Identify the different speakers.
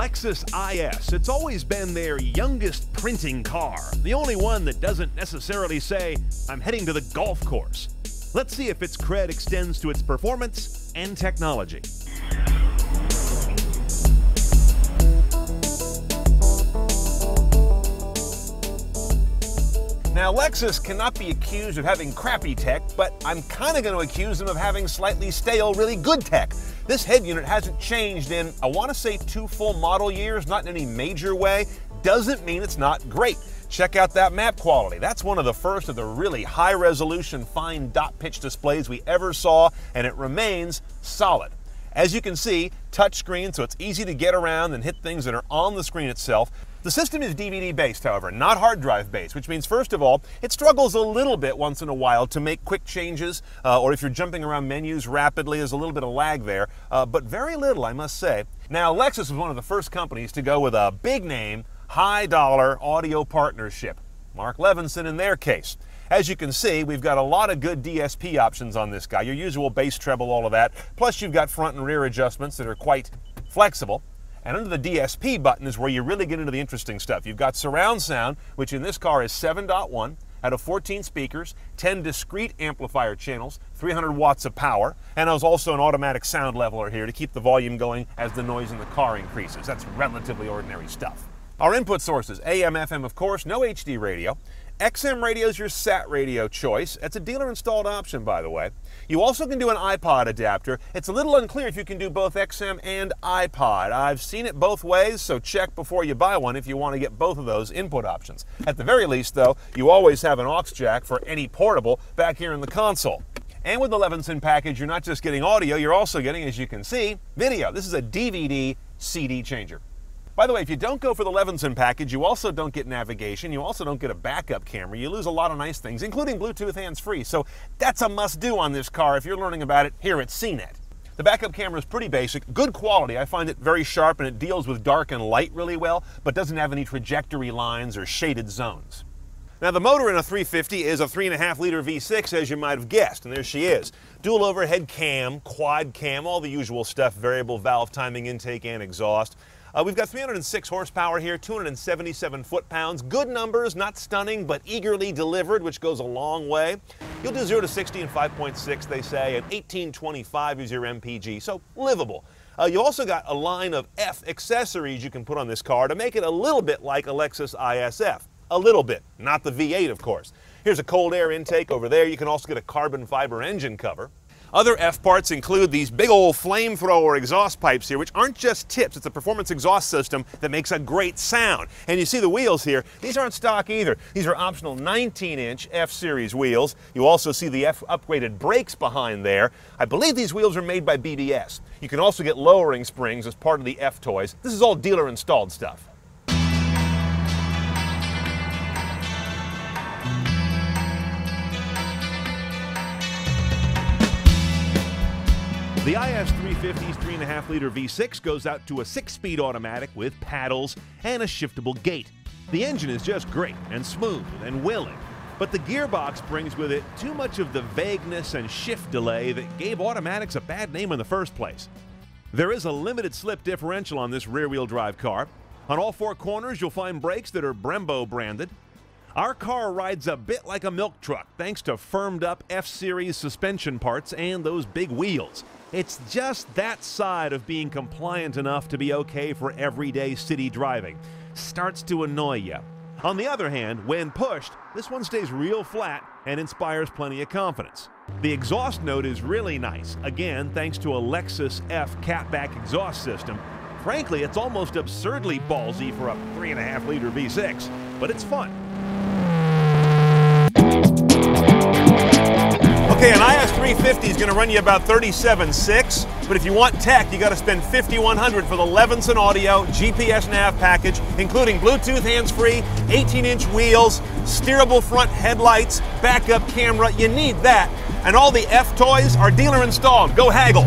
Speaker 1: Lexus IS. It's always been their youngest printing car, the only one that doesn't necessarily say, "I'm heading to the golf course." Let's see if its cred extends to its performance and technology. Now, Lexus cannot be accused of having crappy tech, but I'm kind of going to accuse them of having slightly stale, really good tech. This head unit hasn't changed in, I want to say, 2 full model years, not in any major way. Doesn't mean it's not great. Check out that map quality. That's one of the first of the really high-resolution, fine dot pitch displays we ever saw, and it remains solid. As you can see, touchscreen, so it's easy to get around and hit things that are on the screen itself. The system is DVD-based, however, not hard drive-based, which means, first of all, it struggles a little bit once in a while to make quick changes, or if you're jumping around menus rapidly, there's a little bit of lag there, but very little, I must say. Now, Lexus was one of the first companies to go with a big-name, high-dollar audio partnership. Mark Levinson in their case. As you can see, we've got a lot of good DSP options on this guy, your usual bass, treble, all of that, plus you've got front and rear adjustments that are quite flexible. And under the DSP button is where you really get into the interesting stuff. You've got surround sound, which in this car is 7.1 out of 14 speakers, 10 discrete amplifier channels, 300 watts of power, and there's also an automatic sound leveler here to keep the volume going as the noise in the car increases. That's relatively ordinary stuff. Our input sources, AM, FM, of course, no HD radio. XM radio is your sat radio choice. It's a dealer-installed option, by the way. You also can do an iPod adapter. It's a little unclear if you can do both XM and iPod. I've seen it both ways, so check before you buy one if you want to get both of those input options. At the very least, though, you always have an aux jack for any portable back here in the console. And with the Levinson package, you're not just getting audio, you're also getting, as you can see, video. This is a DVD CD changer. By the way, if you don't go for the Levinson package, you also don't get navigation, you also don't get a backup camera, you lose a lot of nice things, including Bluetooth hands-free, so that's a must-do on this car if you're learning about it here at CNET. The backup camera is pretty basic, good quality. I find it very sharp and it deals with dark and light really well, but doesn't have any trajectory lines or shaded zones. Now, the motor in a 350 is a 3.5-liter V6, as you might have guessed, and there she is. Dual overhead cam, quad cam, all the usual stuff, variable valve timing, intake, and exhaust. We've got 306 horsepower here, 277 foot-pounds. Good numbers, not stunning, but eagerly delivered, which goes a long way. You'll do 0 to 60 in 5.6, they say, and 18.25 is your MPG, so livable. You also got a line of F accessories you can put on this car to make it a little bit like a Lexus ISF. A little bit, not the V8, of course. Here's a cold air intake over there. You can also get a carbon fiber engine cover. Other F parts include these big old flamethrower exhaust pipes here, which aren't just tips. It's a performance exhaust system that makes a great sound. And you see the wheels here. These aren't stock either. These are optional 19-inch F-Series wheels. You also see the F upgraded brakes behind there. I believe these wheels are made by BBS. You can also get lowering springs as part of the F toys. This is all dealer-installed stuff. The IS350's 3.5-liter V6 goes out to a 6-speed automatic with paddles and a shiftable gate. The engine is just great and smooth and willing, but the gearbox brings with it too much of the vagueness and shift delay that gave automatics a bad name in the first place. There is a limited slip differential on this rear-wheel drive car. On all 4 corners, you'll find brakes that are Brembo branded. Our car rides a bit like a milk truck thanks to firmed-up F-Series suspension parts and those big wheels. It's just that side of being compliant enough to be okay for everyday city driving. Starts to annoy you. On the other hand, when pushed, this one stays real flat and inspires plenty of confidence. The exhaust note is really nice, again thanks to a Lexus F catback exhaust system. Frankly, it's almost absurdly ballsy for a 3.5-liter V6, but it's fun. Okay, an IS350 is going to run you about $37,600, but if you want tech, you got to spend $5,100 for the Levinson audio GPS nav package, including Bluetooth hands-free, 18-inch wheels, steerable front headlights, backup camera. You need that, and all the F toys are dealer installed. Go haggle.